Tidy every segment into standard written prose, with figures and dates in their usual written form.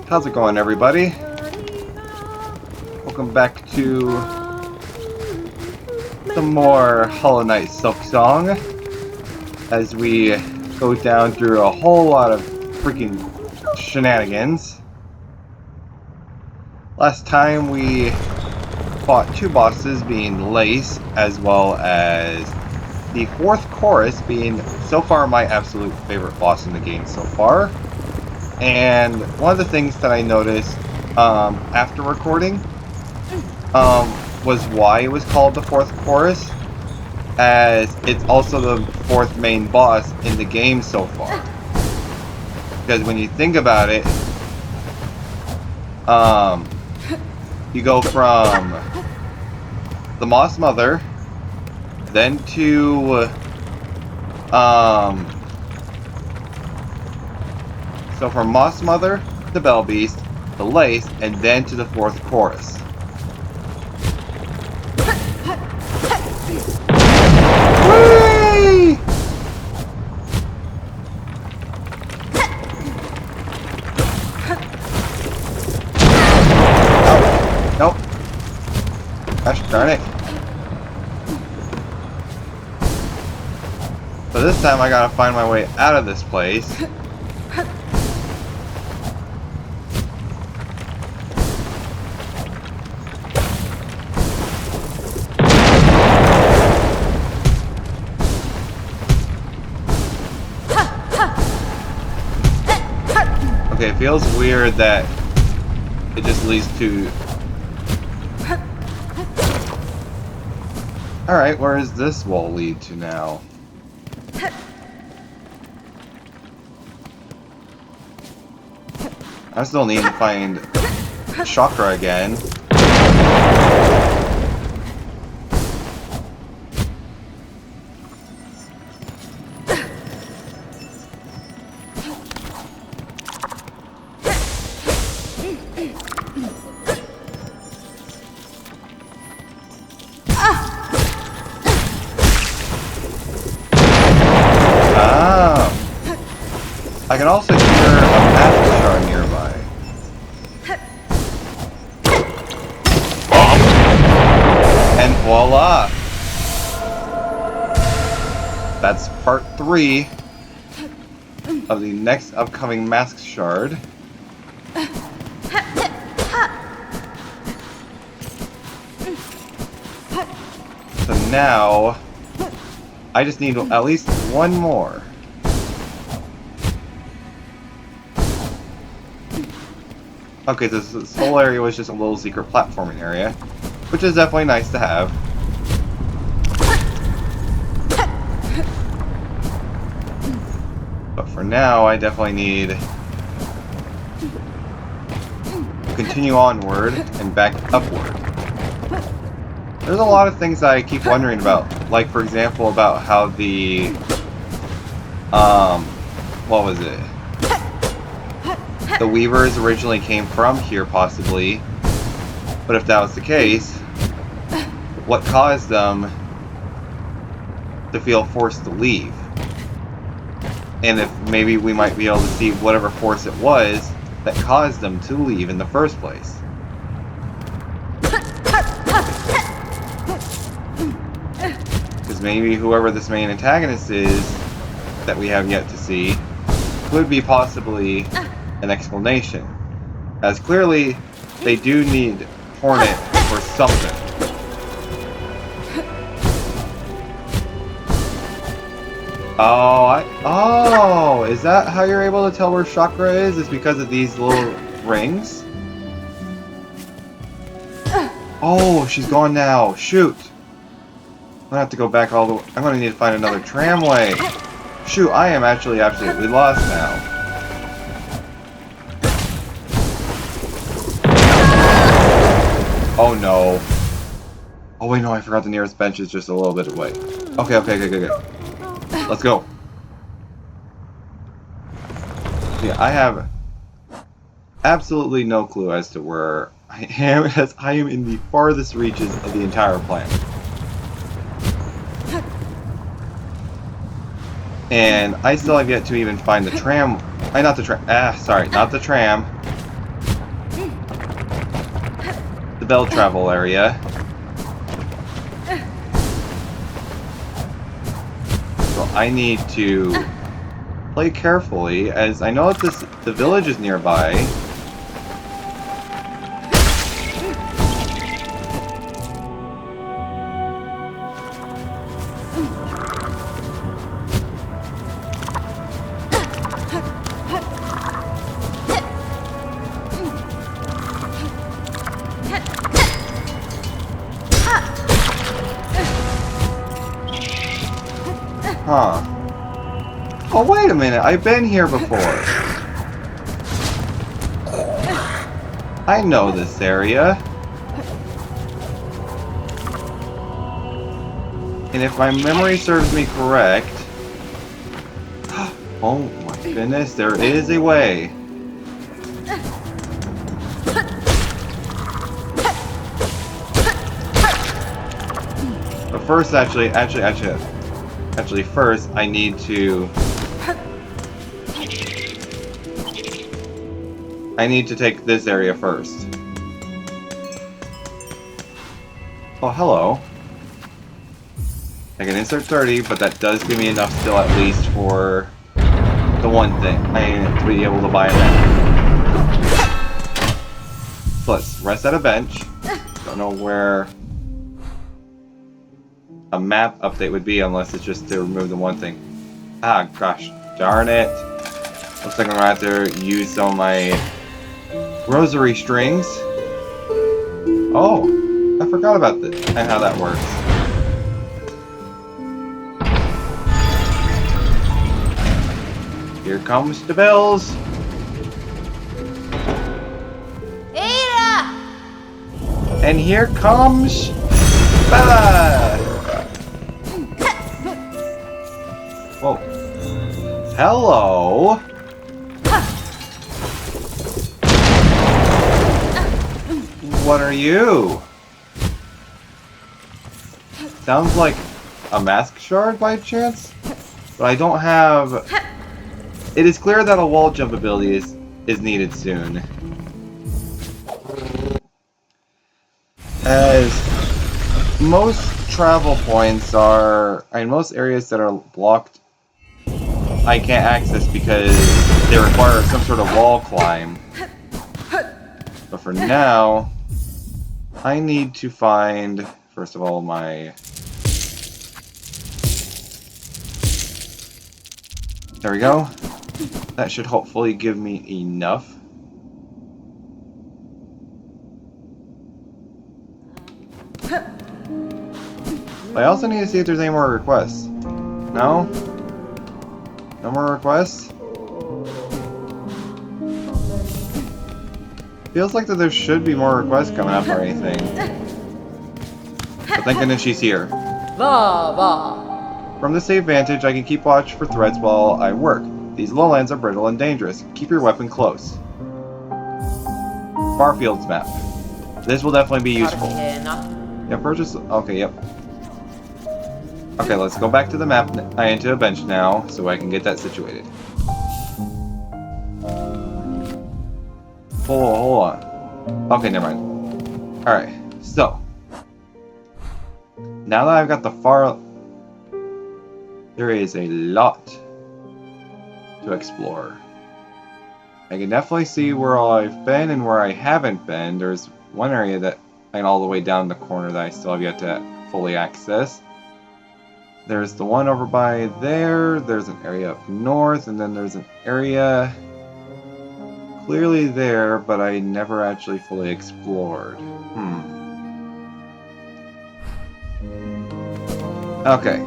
How's it going, everybody? Welcome back to some more Knight Silksong as we go down through a whole lot of freaking shenanigans. Last time we fought two bosses, being Lace as well as the fourth chorus, being so far my absolute favorite boss in the game so far. And one of the things that I noticed after recording was why it was called the fourth chorus, as it's also the fourth main boss in the game so far. Because when you think about it, you go from the Moss Mother, then to so from Moss Mother, the Bell Beast, the Lace, and then to the fourth chorus. Whee! Oh, nope. Gosh darn it. So this time I gotta find my way out of this place. Okay, it feels weird that it just leads to... Alright, where does this wall lead to now? I still need to find Chakra again. I can also hear a magic shard nearby. And voila! That's part 3 of the next upcoming mask shard. So now, I just need at least one more. Okay, this whole area was just a little secret platforming area, which is definitely nice to have. But for now, I definitely need to continue onward and back upward. There's a lot of things that I keep wondering about, like for example about how the, what was it? The Weavers originally came from here, possibly. But if that was the case, what caused them to feel forced to leave? And if maybe we might be able to see whatever force it was that caused them to leave in the first place. Because maybe whoever this main antagonist is that we have yet to see could be possibly an explanation, as clearly they do need Hornet for something. Oh, is that how you're able to tell where Chakra is? It's because of these little rings? Oh, she's gone now. Shoot. I'm gonna have to go back all the way. I'm gonna need to find another tramway. Shoot, I am actually absolutely lost now. Oh no. Oh wait, no, I forgot the nearest bench is just a little bit away. Okay, good. Let's go. Yeah, I have absolutely no clue as to where I am, as I am in the farthest reaches of the entire planet. And I still have yet to even find the tram. Not the tram. Not the tram. bell travel area. So I need to play carefully, as I know that the village is nearby. Huh. Oh, wait a minute. I've been here before. I know this area. And if my memory serves me correct... Oh my goodness, there is a way. But first, actually, first, I need to take this area first. Oh, hello. I can insert 30, but that does give me enough still at least for the one thing. I need to be able to buy a map. So let's rest at a bench. Don't know where a map update would be unless it's just to remove the one thing. Ah, gosh darn it. Looks like I'm gonna have to use some of my rosary strings. Oh, I forgot about this and how that works. Here comes the bells. Ada! And here comes Bella. Whoa. Hello. What are you? Sounds like a mask shard by chance? But I don't have... It is clear that a wall jump ability is needed soon. As most travel points are... in most areas that are blocked, I can't access because they require some sort of wall climb. But for now, I need to find, first of all, my... There we go. That should hopefully give me enough. I also need to see if there's any more requests. No? No more requests? Feels like that there should be more requests coming up or anything. But thank goodness she's here. From this safe vantage, I can keep watch for threats while I work. These lowlands are brittle and dangerous. Keep your weapon close. Farfield's map. This will definitely be useful. Yeah, purchase... Okay, yep. Okay, let's go back to the map into a bench now, so I can get that situated. Hold on. Okay, never mind. Alright, so. Now that I've got the there is a lot to explore. I can definitely see where I've been and where I haven't been. There's one area that, and all the way down the corner, that I still have yet to fully access. There's the one over by there, there's an area up north, and then there's an area clearly there, but I never actually fully explored. Okay.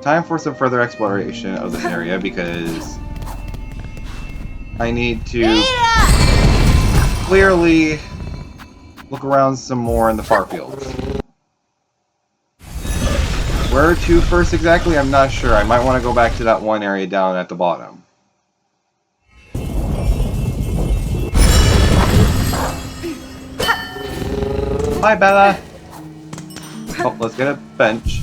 Time for some further exploration of this area, because I need to clearly look around some more in the far fields. Where to first exactly, I'm not sure. I might want to go back to that one area down at the bottom. Hi, Bella! Oh, let's get a bench.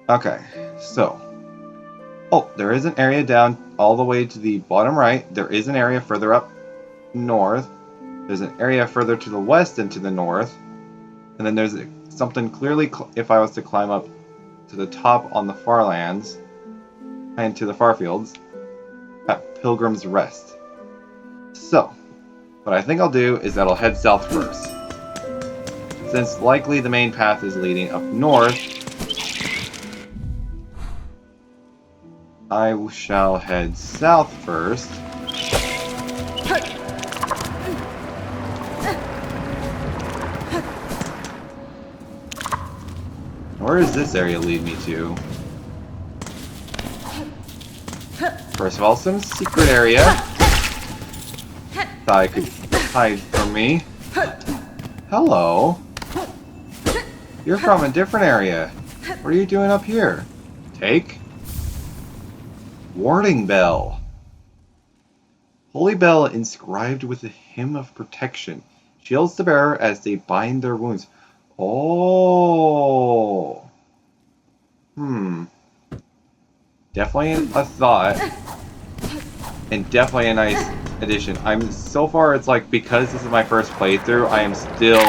Okay, so... Oh, there is an area down all the way to the bottom right. There is an area further up north. There's an area further to the west and to the north. And then there's something clearly, if I was to climb up to the top on the far lands and to the far fields, at Pilgrim's Rest. So, what I think I'll do is that I'll head south first. Since likely the main path is leading up north, I shall head south first. Where does this area lead me to? First of all, some secret area. Thought I could hide from me. Hello. You're from a different area. What are you doing up here? Take. Warding Bell. Holy bell inscribed with a hymn of protection. Shields the bearer as they bind their wounds. Oh. Definitely a thought. And definitely a nice addition. So far it's like, because this is my first playthrough, I am still...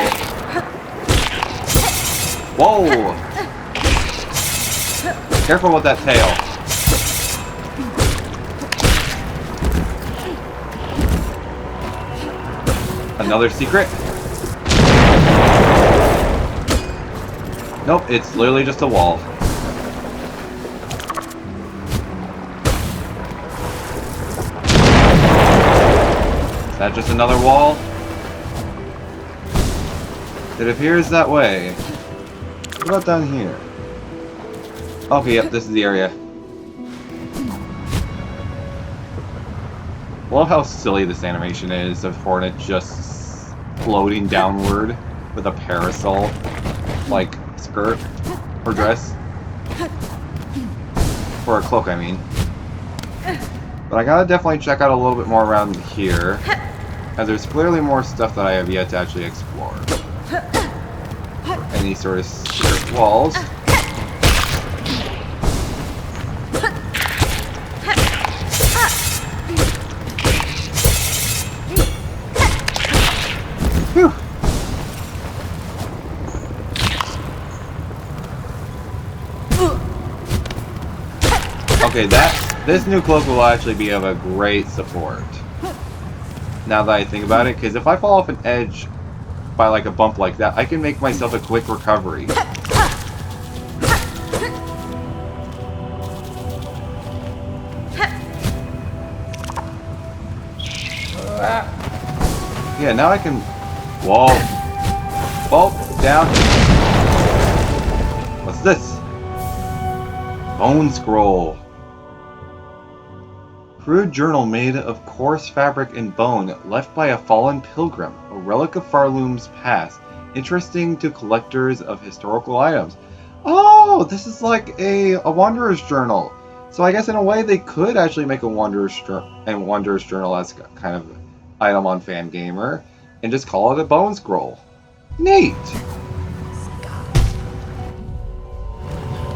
Whoa! Careful with that tail. Another secret? Nope, it's literally just a wall. Is that just another wall? It appears that way. What about down here? Okay, yep, this is the area. Love how silly this animation is of Hornet just floating downward with a parasol, like skirt or dress. Or a cloak, I mean. But I gotta definitely check out a little bit more around here, as there's clearly more stuff that I have yet to actually explore. Any sort of secret walls. Whew. Okay, this new cloak will actually be of a great support. Now that I think about it, because if I fall off an edge by like a bump like that, I can make myself a quick recovery. Yeah, now I can... Whoa. Whoa, down. What's this? Bone scroll. Crude journal made of coarse fabric and bone, left by a fallen pilgrim, a relic of Pharloom's past, interesting to collectors of historical items. Oh, this is like a Wanderer's Journal. So I guess in a way they could actually make a Wanderer's Journal as kind of item on Fangamer, and just call it a bone scroll. Neat!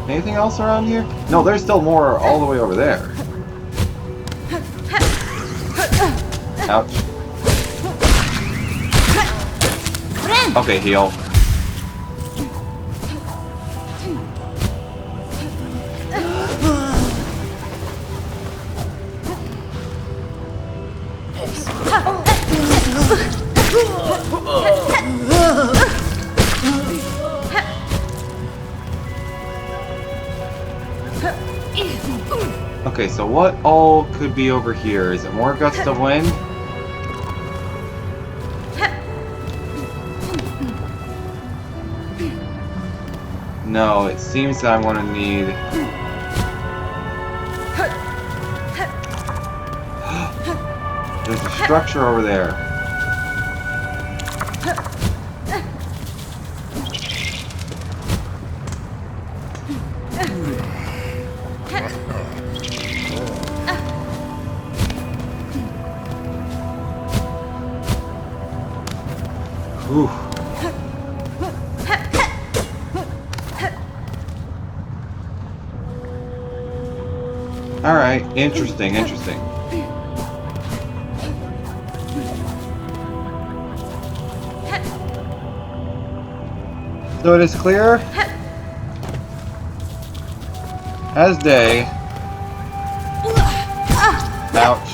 Anything else around here? No, there's still more all the way over there. Ouch. Okay, heal. Okay, so what all could be over here? Is it more gusts of wind? No, it seems that I'm going to need... There's a structure over there. Whew. Alright, interesting. So it is clear as day. Ouch.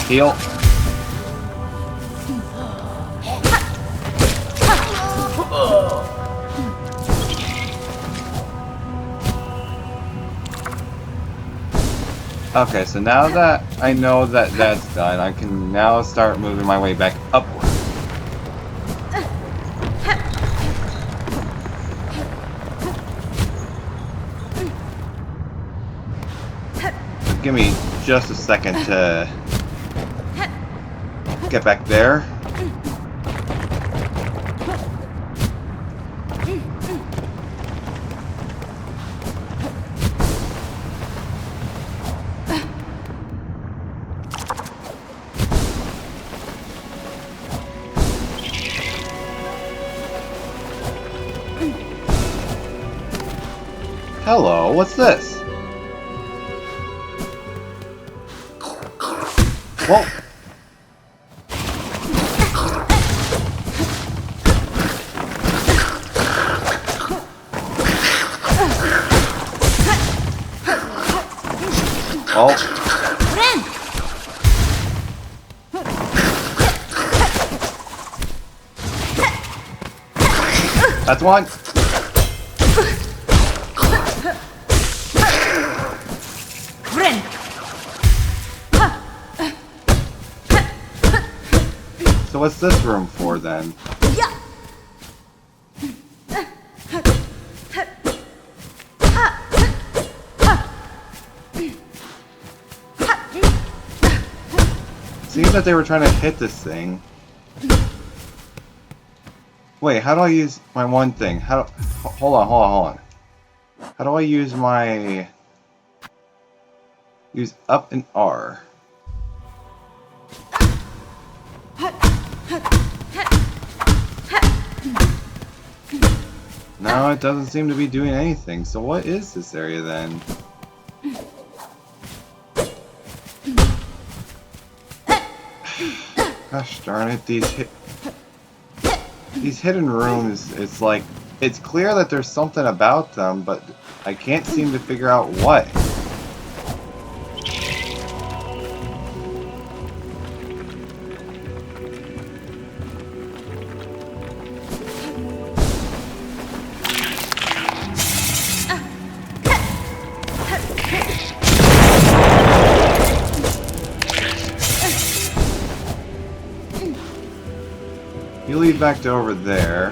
Heal. Okay, so now that I know that that's done, I can now start moving my way back upward. Give me just a second to get back there. Hello, what's this? Whoa! Oh. That's one. So what's this room for then? Seems that they were trying to hit this thing. Wait, how do I use my one thing? Hold on. How do I use my... Use up and R? No, it doesn't seem to be doing anything. So what is this area then? Gosh darn it, these hidden rooms, it's like, it's clear that there's something about them, but I can't seem to figure out what. You lead back to over there.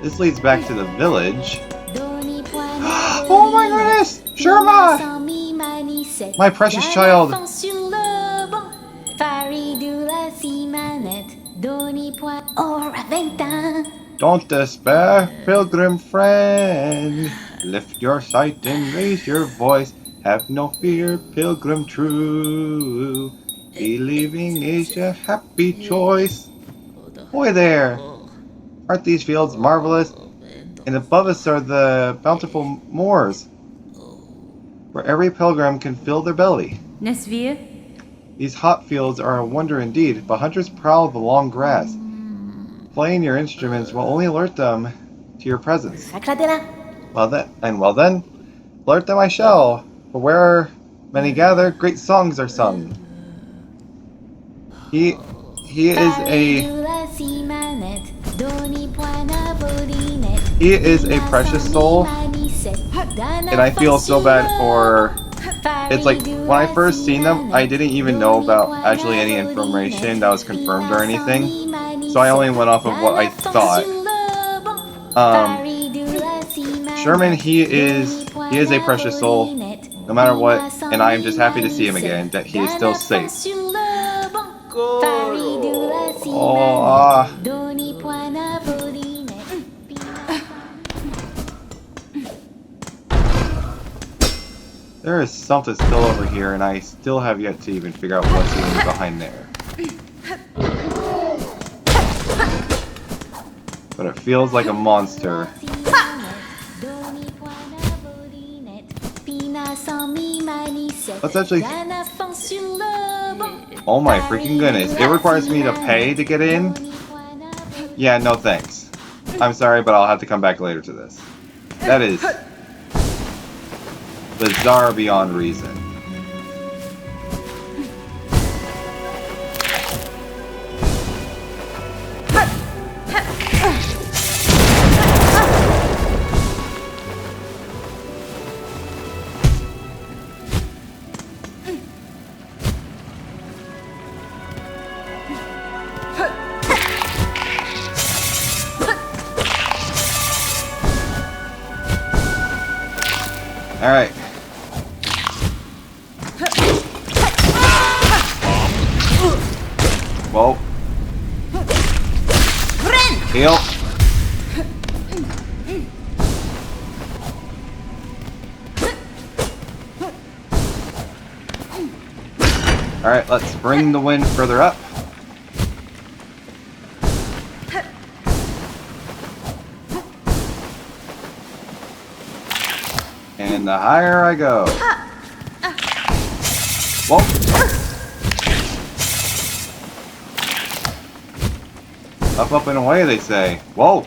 This leads back to the village. Oh my goodness! Sherma! My precious child! Don't despair, pilgrim friend. Lift your sight and raise your voice. Have no fear, pilgrim true. Believing is a happy choice. Boy there! Aren't these fields marvelous? And above us are the bountiful moors, where every pilgrim can fill their belly. These hot fields are a wonder indeed, but hunters prowl the long grass. Playing your instruments will only alert them to your presence. Well then, alert them I shall. For where many gather, great songs are sung. He is a precious soul, and I feel so bad for... It's like, when I first seen them, I didn't even know about actually any information that was confirmed or anything, so I only went off of what I thought. Sherman, he is a precious soul, no matter what, and I am just happy to see him again, that he is still safe. There is something still over here, and I still have yet to even figure out what's even behind there. but it feels like a monster. Let's actually... Oh my freaking goodness. It requires me to pay to get in? Yeah, no thanks. I'm sorry, but I'll have to come back later to this. That is... bizarre beyond reason. Alright. Whoa. Heal. Alright, let's bring the wind further up. And the higher I go. Whoa. Up, up, and away, they say. Whoa.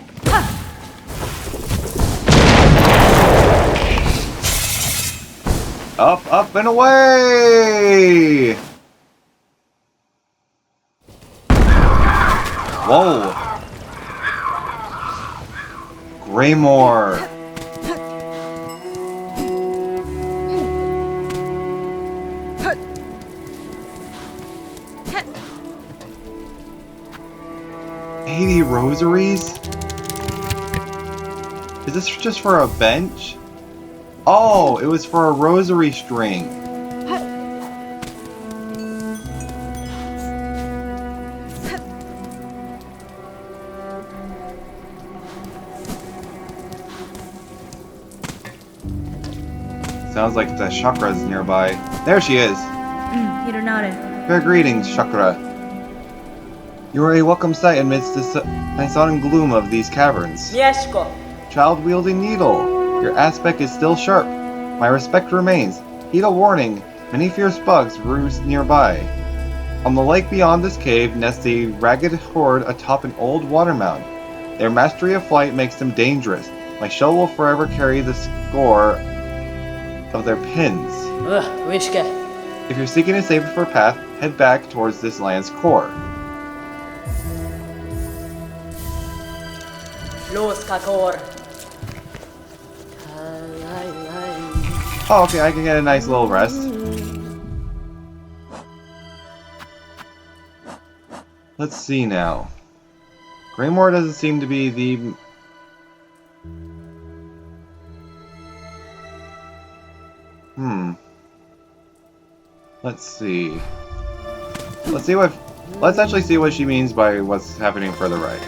Up, up, and away! Whoa. Greymore. Rosaries? Is this just for a bench? Oh, it was for a rosary string. Sounds like the chakra's nearby. There she is. Fair greetings, chakra. You are a welcome sight amidst the sudden gloom of these caverns. Child-wielding needle. Your aspect is still sharp. My respect remains. Heed a warning. Many fierce bugs roost nearby. On the lake beyond this cave nests a ragged horde atop an old water mound. Their mastery of flight makes them dangerous. My shell will forever carry the score of their pins. If you're seeking a safer path, head back towards this land's core. Oh, okay, I can get a nice little rest. Let's see now. Greymore doesn't seem to be the... Let's see. Let's actually see what she means by what's happening further right.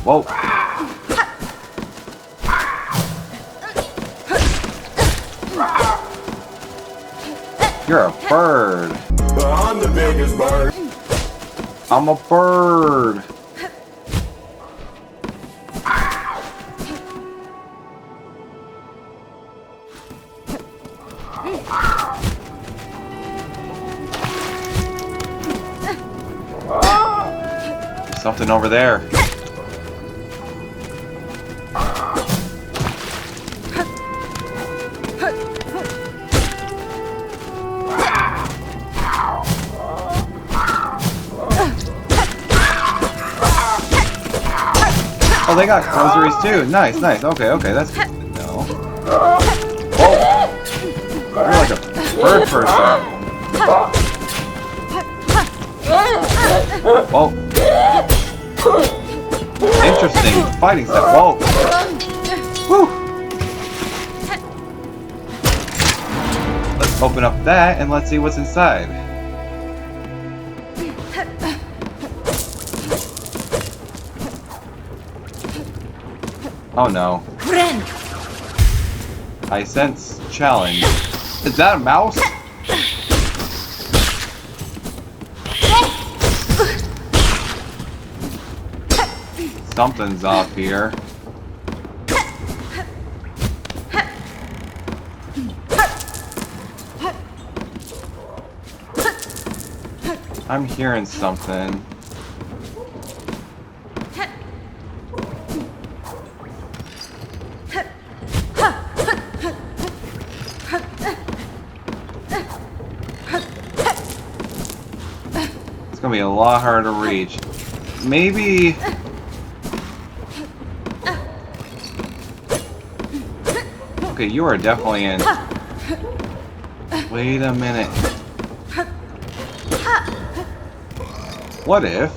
Whoa. You're a bird. But I'm the biggest bird. I'm a bird. There's something over there. Oh, they got rosaries too. Nice, nice. Okay, okay, that's good to know. Whoa! You're like a bird person. Whoa! Interesting fighting set. Whoa! Woo! Let's open up that and let's see what's inside. Oh no. I sense challenge. Is that a mouse? Something's off here. I'm hearing something. It's gonna be a lot harder to reach. Maybe... Okay, you are definitely in. Wait a minute. What if...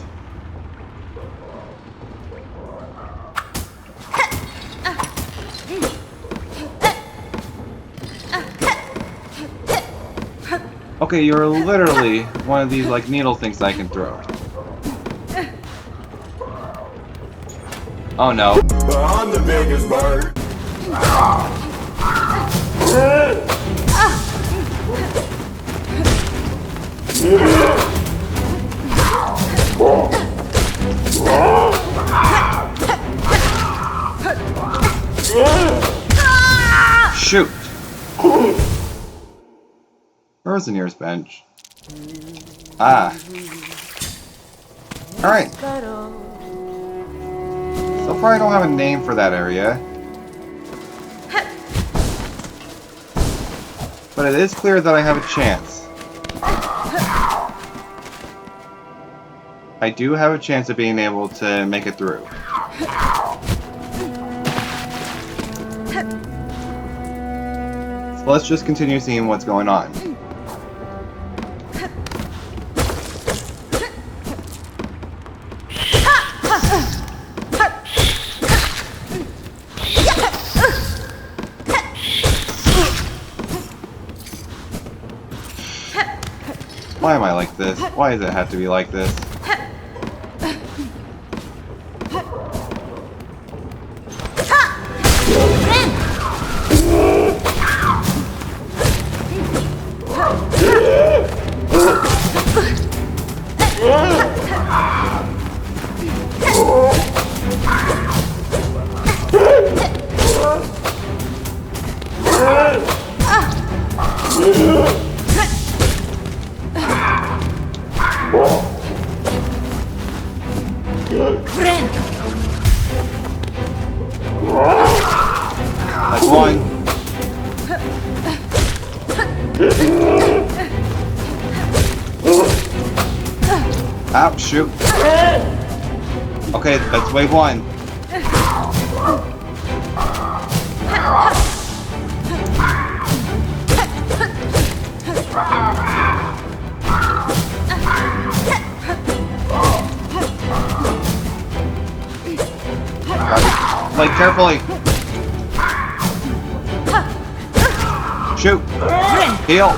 Okay, you're literally one of these like needle things I can throw. Oh no. But I'm the biggest bird. Shoot! Where was the nearest bench? Ah. Alright. So far I don't have a name for that area. But it is clear that I have a chance. I do have a chance of being able to make it through. So let's just continue seeing what's going on. Why am I like this? Why does it have to be like this? That's one. Ow, shoot. Okay, that's wave one. Like, carefully. Shoot. Heal.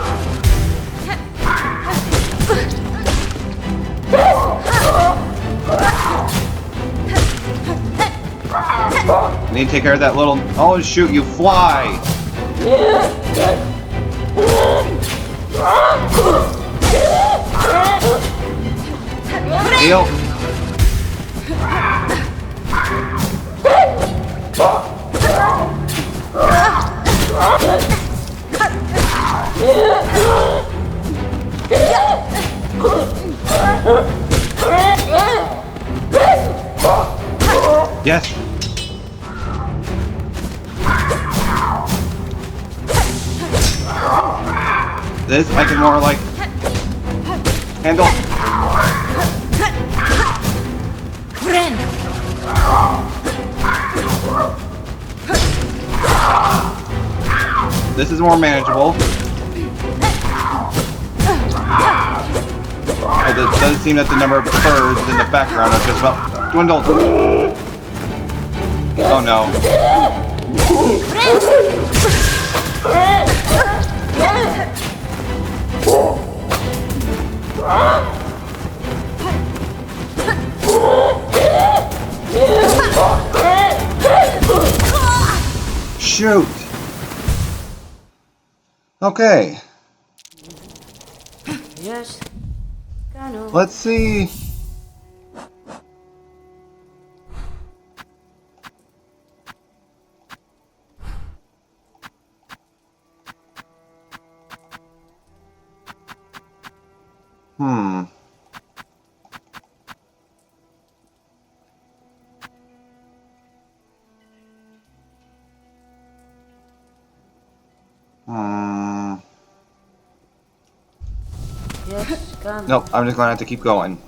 Need to take care of that little... Oh, shoot, you fly. Heal. Yes. This I can more like handle. This is more manageable. It does seem that the number of birds in the background have just about dwindled. Oh no. Shoot. Okay. Yes. Let's see. Hmm. Yes, come. Nope, I'm just gonna have to keep going.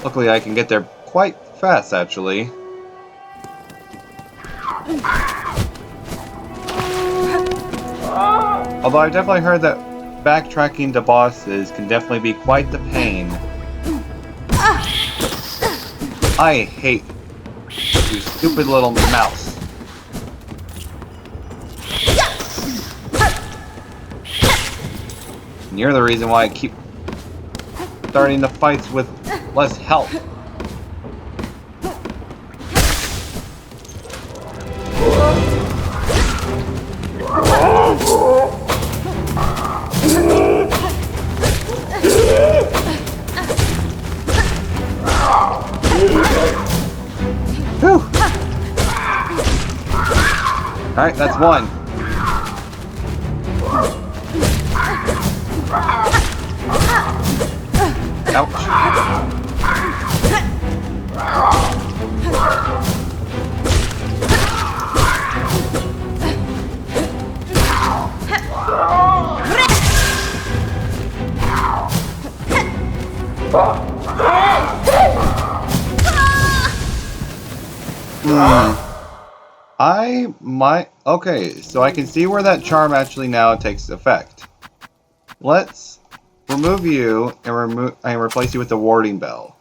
Luckily, I can get there quite fast, actually. Although I've definitely heard that backtracking to bosses can definitely be quite the pain. I hate you stupid little mouse. And you're the reason why I keep starting the fights with less help. Whew. Alright, that's one. Ouch. I might... Okay, so I can see where that charm actually now takes effect. Let's remove you and replace you with the warding bell.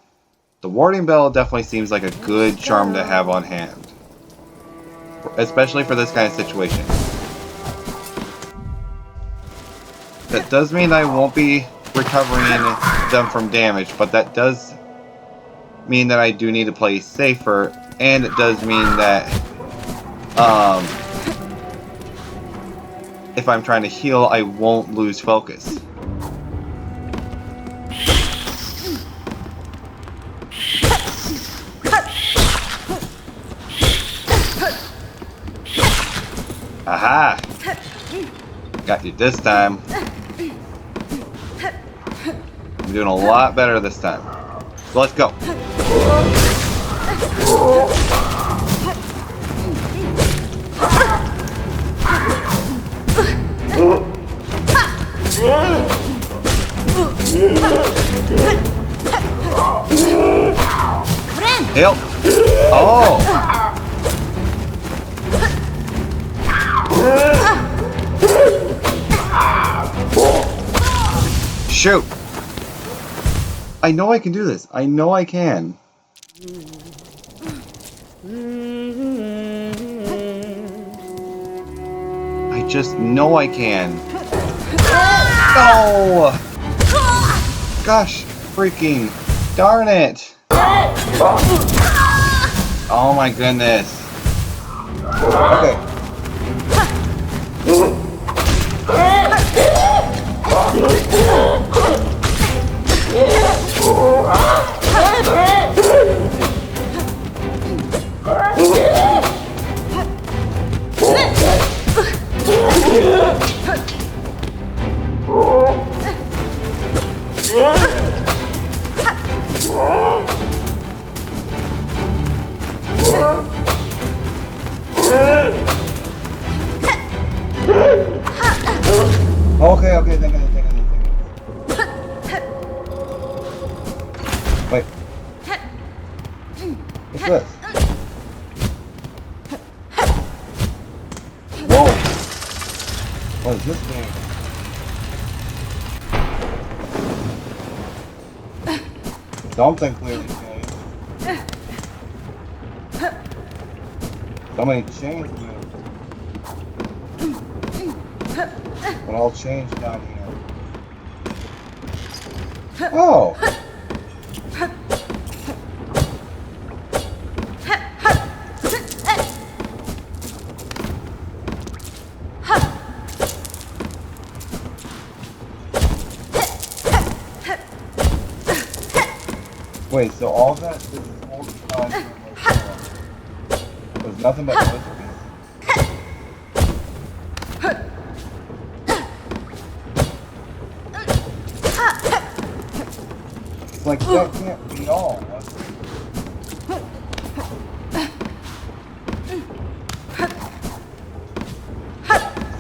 The warding bell definitely seems like a good charm to have on hand. Especially for this kind of situation. That does mean I won't be recovering them from damage, but that does mean that I do need to play safer, and it does mean that if I'm trying to heal, I won't lose focus. Aha! Got you this time. I'm doing a lot better this time. So let's go. Help! Oh! Shoot! I know I can do this. I know I can. I just know I can. No! Gosh, freaking darn it! Oh my goodness. Okay. Okay, think of it. Wait. What's this? Whoa! What is this thing? Something clearly changed. So many chains moved. But all changed down here. Oh! Wait, so all that this whole time was nothing but lizards? It's like that can't be all, was it?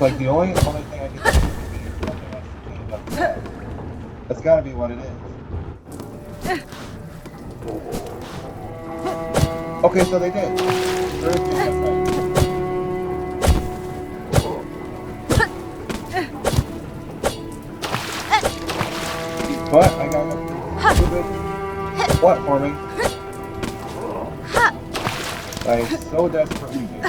like the only thing I can think of is something else to change up there. That's gotta be what it is. Okay, so they did. There is change up there. But I got stupid platforming. I so desperately do.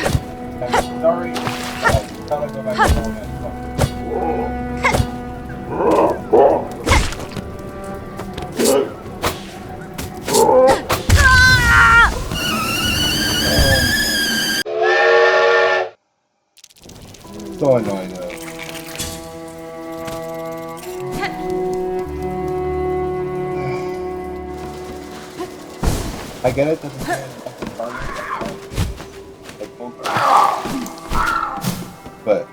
I'm sorry, but I gotta go back to home and so annoying though. I get it, this is but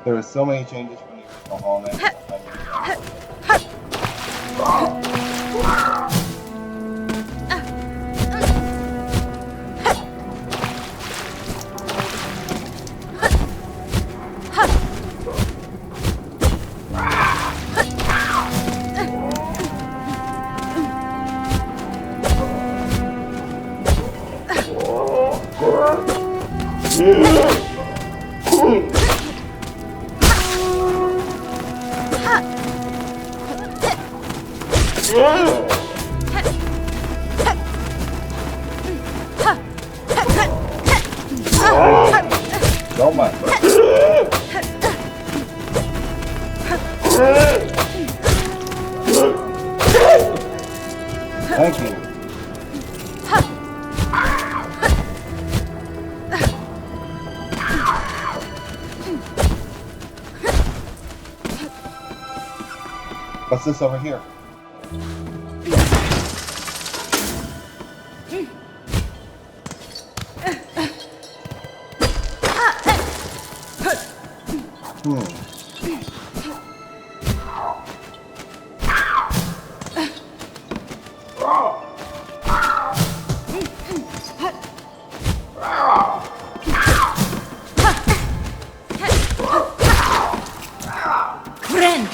there were so many changes from the original Hallman. Don't mind. Thank you. What's this over here?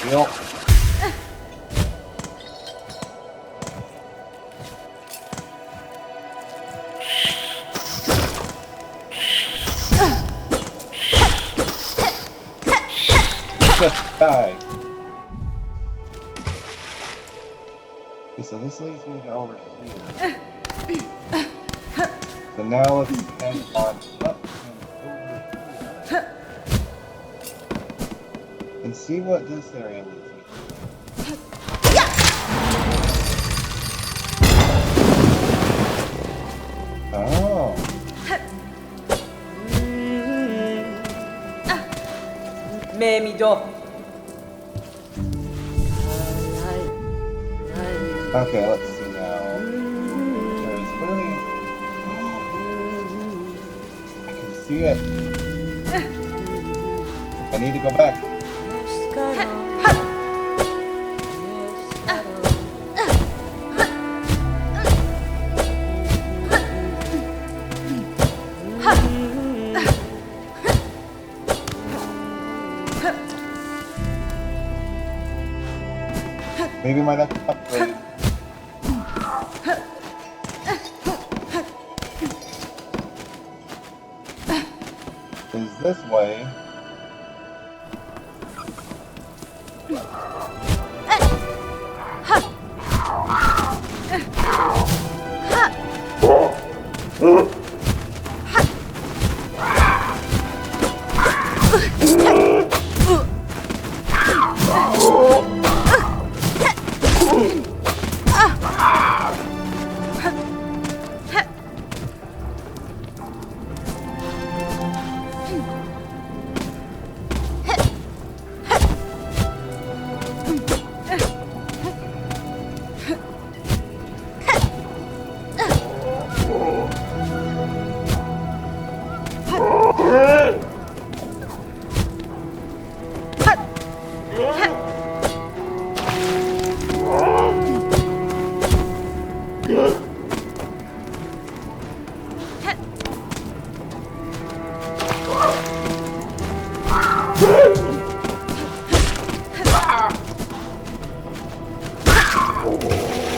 Yep. Just die. Okay, so this leads me to over here. So now let's head on up and over here. And see what this area leads me to. Oh. 매미도. Okay, let's see now. There's really... I can see it. I need to go back. Maybe my next upgrade is this way.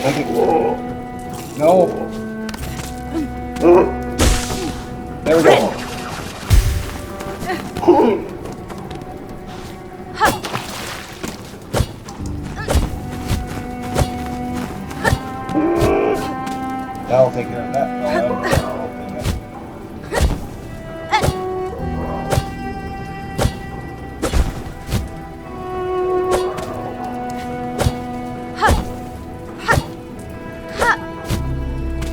Make it. No. There we go. That'll take care of that. No, that'll take care of that.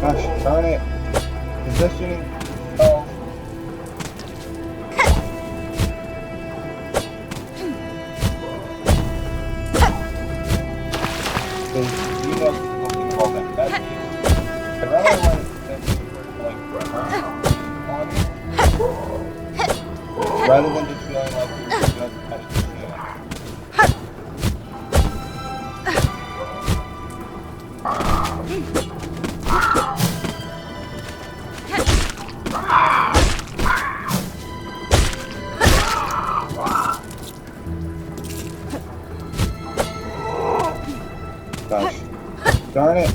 Gosh darn it. Positioning. Oh. You know something about that. I'd rather let it like on it rather than just feeling like you're just at it. Gosh, darn it.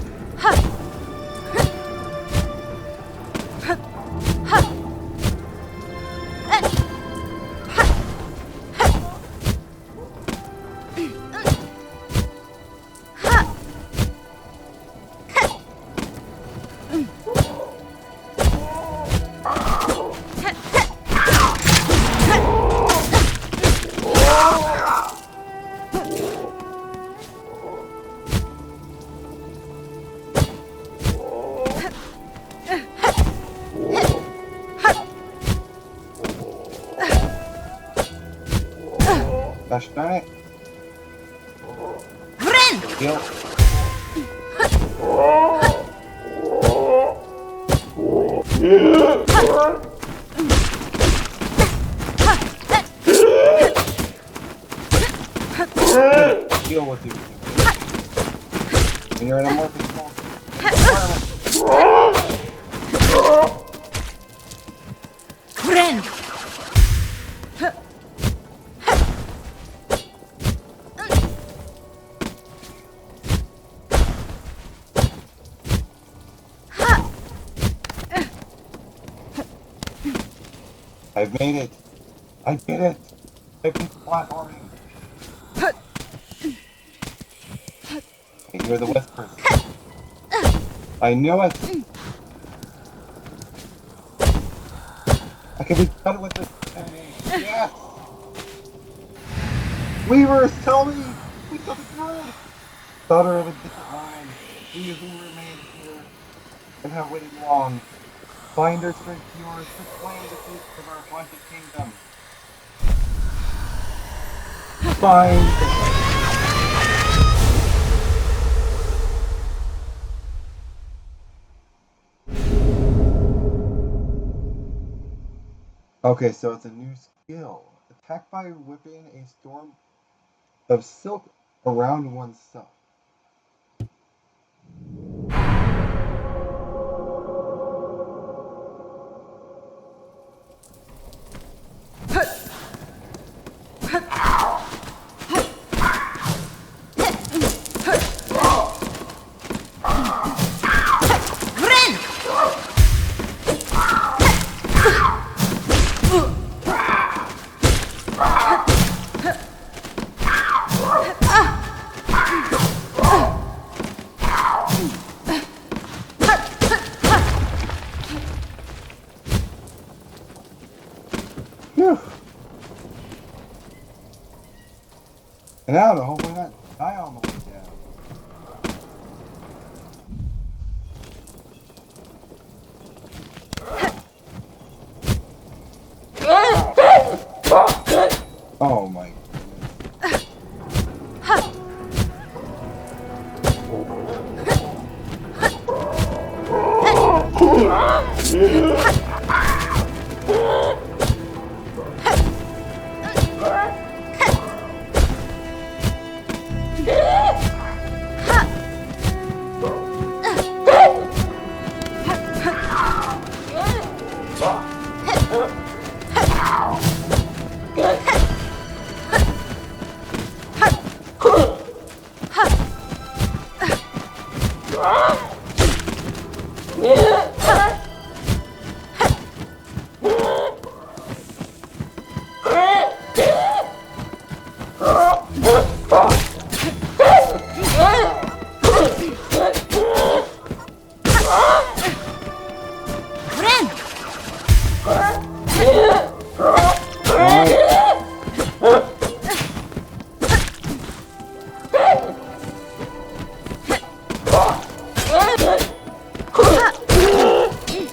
Gosh darn it. Deal. Deal with you. And you're in a more controlled environment. I've made it. I did it. I beat platforming. I hear the whispers. I knew it. I can be done with this. Yes. Weavers, tell me. We took it through. Daughter of a different line. We who remain here and have waited long. Find our strength yours to claim the fate of our haunted kingdom. Find. Okay, so it's a new skill. Attack by whipping a storm of silk around oneself. And I don't know, hopefully not die on the way down. Oh my goodness.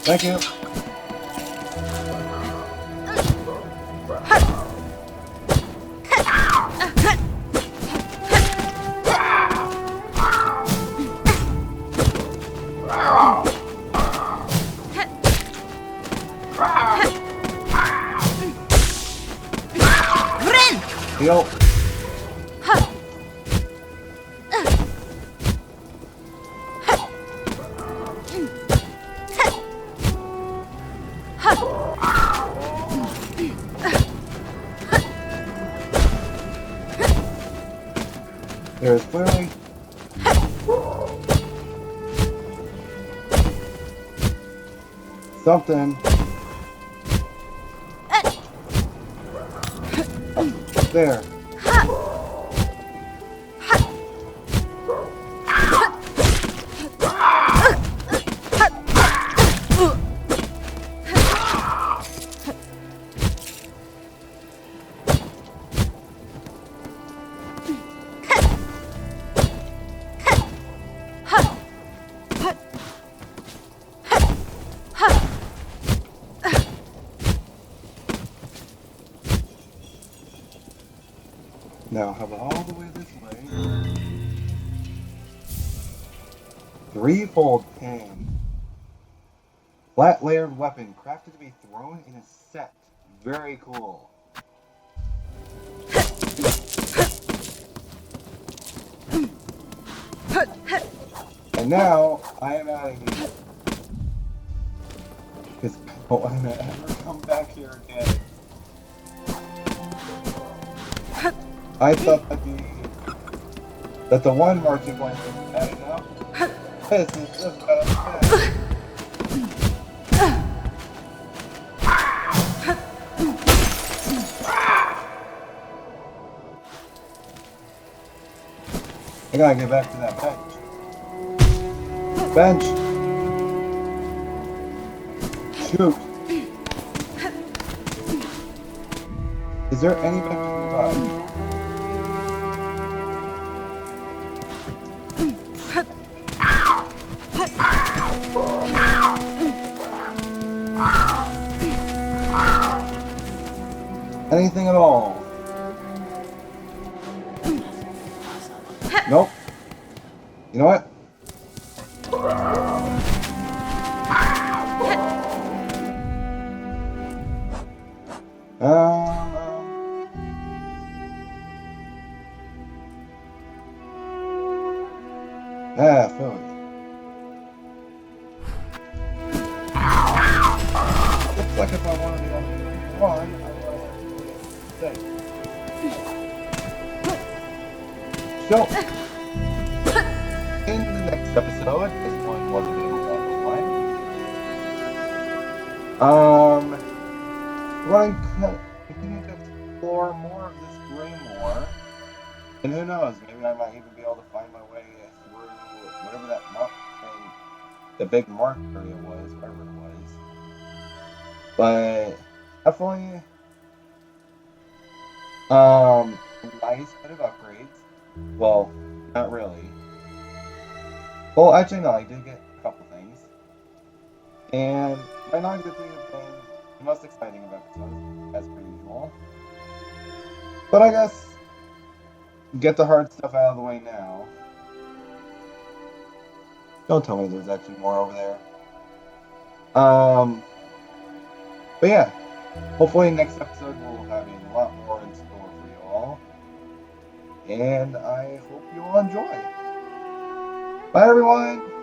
Thank you. Yo. There's clearly something up there. Now have it all the way this way. Threefold pin. Flat layered weapon crafted to be thrown in a set. Very cool. And now I am adding these. Because I don't want to ever come back here again. I thought that the one marching point was bad enough. This is just bad. I gotta get back to that bench. Bench! Shoot! Is there any bench nearby? Anything at all? Nope. You know what? Philly. Looks like if I wanted to go one, I would have to So, in the next episode, this one was a bit of a longer one. We're going to continue to explore more of this Greymoor, and who knows, maybe I might even be able to find my way through whatever that mark thing, the big mark area was, whatever it was. But definitely, a nice bit of upgrades. Well, not really. Well, actually, no, I did get a couple things. And my non-good thing have been the most exciting of episodes, as per usual. But I guess, get the hard stuff out of the way now. Don't tell me there's actually more over there. But yeah, hopefully next episode we'll have a lot more in store for you all. And I hope you all enjoy. Bye everyone!